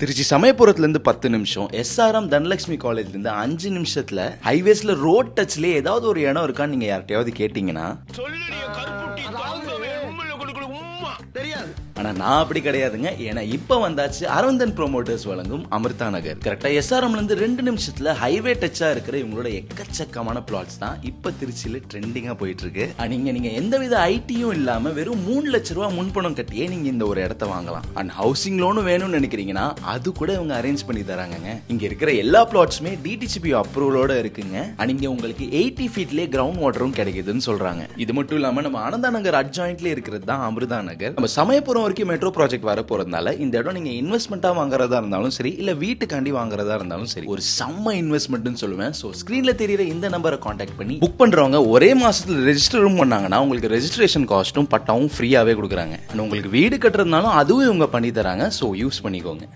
திருச்சி சமயபுரத்துலேருந்து 10 நிமிஷம், எஸ்ஆர்எம் தனலட்சுமி காலேஜ்லேருந்து 5 நிமிஷத்துல ஹைவேஸ்ல ரோட் டச்லேயே ஏதாவது ஒரு இடம் இருக்கான்னு நீங்க யார்கிட்டயாவது கேட்டீங்கன்னா தெரியாது. ஆனா நான் அப்படி கிடையாதுங்க. ஏன்னா இப்ப வந்தாச்சு அரவிந்தன் ப்ரோமோட்டர்ஸ் வழங்கும் அமிர்தா நகர். கரெக்டா எஸ்ஆர்எம்ல இருந்து 2 நிமிஷத்துல ஹைவே டச்சா இருக்கிற இவங்களோட எக்கச்சக்கமான பிளாட்ஸ் தான் இப்ப திருச்சியில ட்ரெண்டிங்கா போயிட்டு இருக்கு. நீங்க எந்தவித ஐடியும் இல்லாம வெறும் 3 லட்ச ரூபாய் முன்பணம் கட்டியே நீங்க இந்த ஒரு இடத்த வாங்கலாம். அண்ட் ஹவுசிங் லோனும் வேணும்னு நினைக்கிறீங்கன்னா அது கூட இவங்க அரேஞ்ச் பண்ணி தராங்க. இங்க இருக்கிற எல்லா பிளாட்ஸுமே டிடிசிபி அப்ரூவலோட இருக்குங்க. இங்க உங்களுக்கு 80 ஃபீட்லயே கிரவுண்ட் வாட்டரும் கிடைக்குதுன்னு சொல்றாங்க. இது மட்டும் இல்லாம நம்ம ஆனந்தா நகர் அட்ஜாயின்ட்ல இருக்கிறது தான் அமிர்தா நகர். நம்ம சமயபுரம் வரைக்கும் மெட்ரோ ப்ராஜெக்ட் வர போறதுனால இந்த இடம் நீங்க இன்வெஸ்ட்மெண்டா வாங்குறதா இருந்தாலும் சரி, இல்ல வீட்டுக்காண்டி வாங்குறதா இருந்தாலும் சரி, ஒரு செம்ம இன்வெஸ்ட்மெண்ட்னு சொல்லுவேன். சோ ஸ்கிரீன்ல தெரியுற இந்த நம்பரை கான்டாக்ட் பண்ணி புக் பண்றவங்க ஒரே மாசத்துல ரெஜிஸ்டரும் பண்ணாங்கன்னா உங்களுக்கு ரெஜிஸ்ட்ரேஷன் காஸ்ட்டும் பட்டாவும் ஃப்ரீயாவே கொடுக்குறாங்க. உங்களுக்கு வீடு கட்டுறதுனாலும் அதுவும் இவங்க பண்ணி தராங்க. சோ யூஸ் பண்ணிக்கோங்க.